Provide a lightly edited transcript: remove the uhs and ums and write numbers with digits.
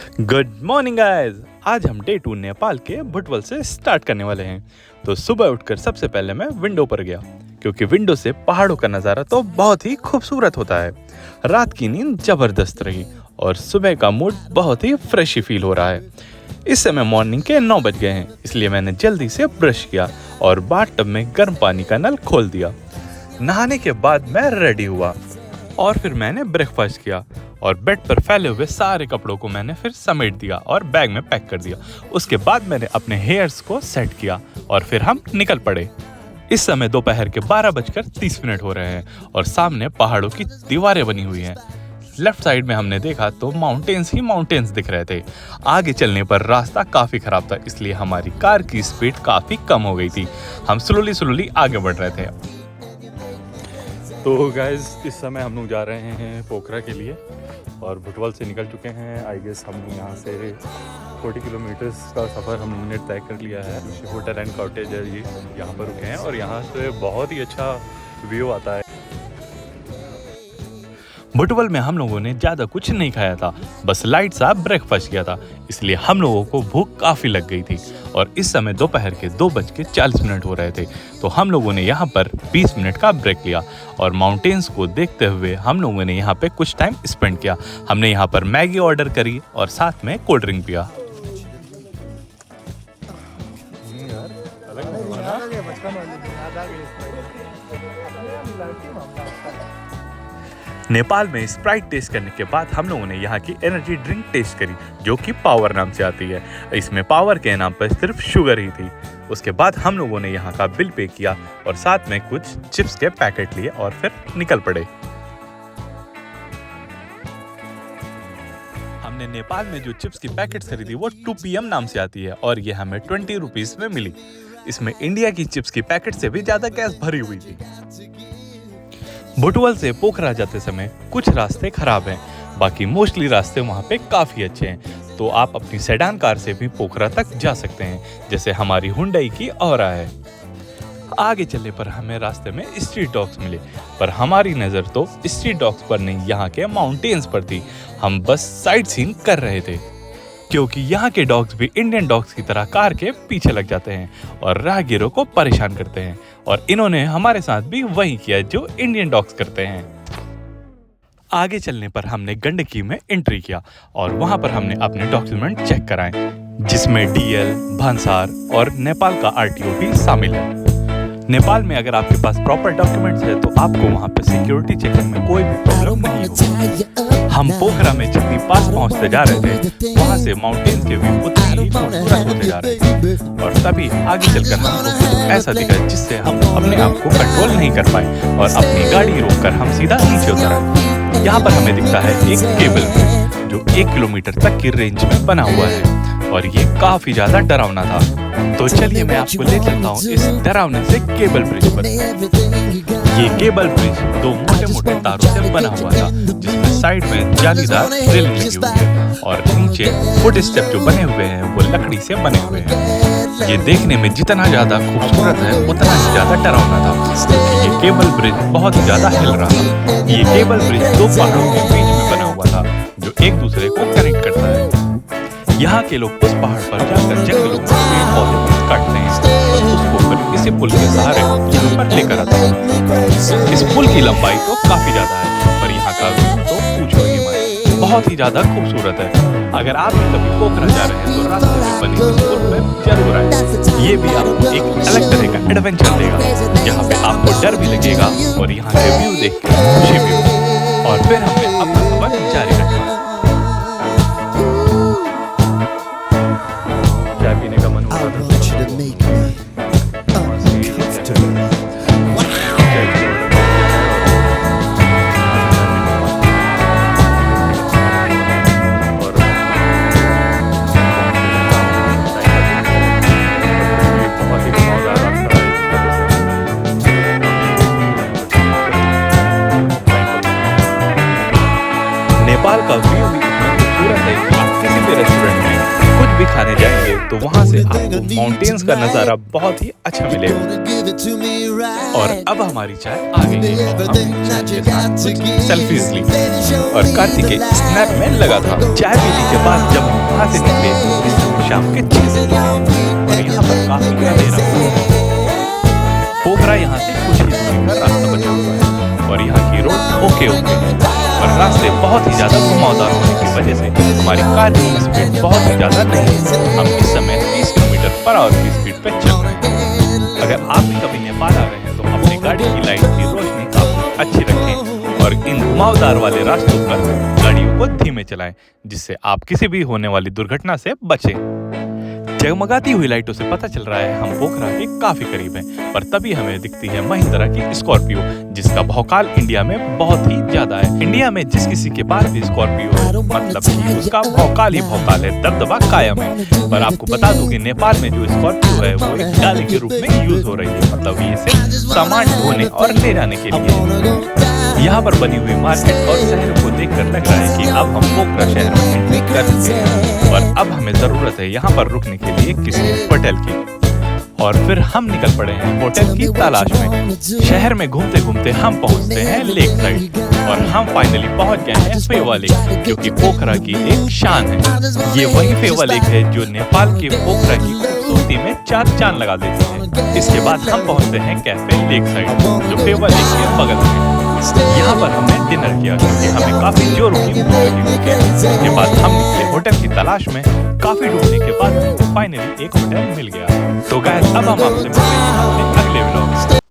Good morning guys. आज हम day 2 Nepal के भुटवल से स्टार्ट करने वाले हैं। तो सुबह उठकर सबसे पहले मैं विंडो पर गया, क्योंकि विंडो से पहाड़ों का नज़ारा तो बहुत ही खूबसूरत होता है। रात की नींद जबरदस्त रही और सुबह का मूड बहुत ही फ्रेश फील हो रहा है। इस समय मॉर्निंग के 9 बज गए हैं, इसलिए मैंने जल्दी से ब्रश किया और बाथटब में गर्म पानी का नल खोल दिया। नहाने के बाद मैं रेडी हुआ और फिर मैंने ब्रेकफास्ट किया और बेड पर फैले हुए सारे कपड़ों को मैंने फिर समेट दिया और बैग में पैक कर दिया। उसके बाद मैंने अपने हेयर्स को सेट किया और फिर हम निकल पड़े। इस समय दोपहर के 12:30 हो रहे हैं और सामने पहाड़ों की दीवारें बनी हुई हैं। लेफ्ट साइड में हमने देखा तो माउंटेन्स ही माउंटेन्स दिख रहे थे। आगे चलने पर रास्ता काफ़ी ख़राब था, इसलिए हमारी कार की स्पीड काफ़ी कम हो गई थी। हम स्लोली आगे बढ़ रहे थे। तो गाइज इस समय हम लोग जा रहे हैं पोखरा के लिए और भुटवल से निकल चुके हैं। आई गेस हम लोग यहाँ से 40 किलोमीटर्स का सफ़र हम लोगों ने तय कर लिया है। होटल एंड कॉटेज है, ये यहाँ पर रुके हैं और यहाँ से बहुत ही अच्छा व्यू आता है। भुटवल में हम लोगों ने ज़्यादा कुछ नहीं खाया था, बस लाइट सा ब्रेकफास्ट किया था, इसलिए हम लोगों को भूख काफ़ी लग गई थी। और इस समय दोपहर के 2:40 हो रहे थे, तो हम लोगों ने यहाँ पर 20 मिनट का ब्रेक लिया और माउंटेन्स को देखते हुए हम लोगों ने यहाँ पे कुछ टाइम स्पेंड किया। हमने यहाँ पर मैगी ऑर्डर करी और साथ में कोल्ड ड्रिंक पिया। नेपाल में स्प्राइट टेस्ट करने के बाद हम लोगों ने यहाँ की एनर्जी ड्रिंक टेस्ट करी, जो कि पावर नाम से आती है। इसमें पावर के नाम पर सिर्फ शुगर ही थी। उसके बाद हम लोगों ने यहाँ का बिल पे किया और साथ में कुछ चिप्स के पैकेट लिए और फिर निकल पड़े। हमने नेपाल में जो चिप्स की पैकेट्स खरीदी वो 2 PM नाम से आती है और ये हमें 20 रुपीज़ में मिली। इसमें इंडिया की चिप्स की पैकेट से भी ज़्यादा गैस भरी हुई थी। भुटवल से पोखरा जाते समय कुछ रास्ते खराब हैं, बाकी मोस्टली रास्ते वहाँ पे काफ़ी अच्छे हैं। तो आप अपनी सेडान कार से भी पोखरा तक जा सकते हैं, जैसे हमारी हुंडई की औरा है। आगे चलने पर हमें रास्ते में स्ट्रीट डॉग्स मिले, पर हमारी नज़र तो स्ट्रीट डॉग्स पर नहीं, यहाँ के माउंटेन्स पर थी। हम बस साइट सीइंग कर रहे थे, क्योंकि यहाँ के डॉग्स भी इंडियन डॉग्स की तरह कार के पीछे लग जाते हैं और राहगीरों को परेशान करते हैं। और इन्होंने हमारे साथ भी वही किया जो इंडियन डॉग्स करते हैं। आगे चलने पर हमने गंडकी में एंट्री किया और वहाँ पर हमने अपने डॉक्यूमेंट चेक कराए, जिसमें DL, भांसार और नेपाल का RTO भी शामिल है। नेपाल में अगर आपके पास प्रॉपर डॉक्यूमेंट्स है तो आपको वहाँ पे सिक्योरिटी चेकिंग में कोई भी प्रॉब्लम नहीं होगी। हम पोखरा में जितनी पास पहुँचते जा रहे थे, वहाँ से माउंटेन्स के व्यू उतनी ही खूबसूरत होते जा रहे थे और तभी आगे चलकर हमको ऐसा दिखा जिससे हम अपने आप को कंट्रोल नहीं कर पाए और अपनी गाड़ी रोककर हम सीधा नीचे उतर आए। यहाँ पर हमें दिखता है एक केबल जो 1 किलोमीटर तक की रेंज में बना हुआ है और ये काफी ज्यादा डरावना था। तो चलिए मैं आपको ले चलता हूँ इस डरावने से केबल ब्रिज पर। ये केबल ब्रिज 2 मोटे तारों से बना हुआ था, जिसमें साइड में जालीदार रेलिंग लगी हुई है और नीचे फुट स्टेप जो बने हुए हैं वो लकड़ी से बने हुए हैं। ये देखने में जितना ज्यादा खूबसूरत है उतना ही ज्यादा डरावना था, क्योंकि ये केबल ब्रिज बहुत ही ज्यादा हिल रहा था। ये केबल ब्रिज 2 पहाड़ों के बीच में बना हुआ था जो एक दूसरे को कनेक्ट करता है। यहाँ के लोग उस पहाड़ पर जाकर जंगलों में पेड़ पौधे काटते हैं और उसको फिर इसी पुल के सहारे यहाँ पर लेकर आते हैं। इस पुल की लंबाई तो काफी ज्यादा है, पर यहाँ का व्यू तो पूछो ही मत, बहुत ही ज्यादा खूबसूरत है। अगर आप भी कभी पोखरा जा रहे हैं तो रास्ते में बनी इस पुल में जरूर आए। ये भी आपको एक अलग तरह का एडवेंचर देगा, जहाँ पे आपको डर भी लगेगा और यहाँ के व्यू देख कर खुशी भी होगी। और फिर हमने अपना सफर जारी रखा। नेपाल का व्यू भी इतना खूबसूरत है कि आप किसी भी रेस्टोरेंट में कुछ भी खाने जाएंगे तो वहाँ से आपको माउंटेन्स का नज़ारा बहुत ही अच्छा मिलेगा। और अब हमारी चाय आ गई है और हमने चाय के साथ कुछ सेल्फीज ली और कार्तिकेय स्नैप में लगा था। चाय पीने के बाद जब हम वहाँ से निकले तो इस समय शाम के 6 बजे और यहाँ पर काफी अंधेरा है। पोखरा यहाँ से कुछ ही दूरी का रास्ता बचा हुआ है और यहाँ की रोड ओके है और रास्ते बहुत ही ज्यादा घुमावदार होने की वजह से हमारी कार की स्पीड बहुत ही ज्यादा नहीं है। हम इस समय 30 किलोमीटर पर आवर की स्पीड पे चल रहे हैं। अगर आप भी कभी नेपाल आ रहे हैं तो अपनी गाड़ी की लाइट की रोशनी काफी अच्छी रखें और इन घुमावदार वाले रास्तों पर गाड़ियों को धीमे चलाएं, जिससे आप किसी भी होने वाली दुर्घटना से बचें। जगमगाती हुई लाइटों से पता चल रहा है हम पोखरा के काफी करीब हैं, पर तभी हमें दिखती है महिंद्रा की स्कॉर्पियो, जिसका भौकाल इंडिया में बहुत ही ज्यादा है। इंडिया में जिस किसी के पास भी स्कॉर्पियो है मतलब कि उसका भौकाल ही भौकाल है, दबदबा कायम है। पर आपको बता दूं कि नेपाल में जो स्कॉर्पियो है वो एक गाड़ी के रूप में यूज हो रही है, मतलब ये सिर्फ सामान ढोने और ले जाने के लिए। यहाँ पर बनी हुई मार्केट और शहर को देखकर लग रहा है कि अब हम पोखरा शहर में एंट्री कर चुके हैं और अब हमें जरूरत है यहाँ पर रुकने के लिए किसी होटल की। और फिर हम निकल पड़े हैं होटल की तलाश में। शहर में घूमते घूमते हम पहुँचते हैं लेक साइड और हम फाइनली पहुँच गए हैं फेवा लेक, जो कि पोखरा की एक शान है। ये वही फेवा लेक है जो नेपाल के पोखरा की खूबसूरती में 4 चांद लगा देती है। इसके बाद हम पहुँचते हैं कैफे लेक साइड, जो फेवा लेक के बगल में। यहाँ पर हमने डिनर किया क्योंकि हमें काफी जोर की भूख लगी हुई है। इसके बाद हम निकले होटल की तलाश में। काफी ढूंढने के बाद हमको फाइनली एक होटल मिल गया। तो गाइस अब हम आपसे मिलते हैं अपने अगले व्लॉग।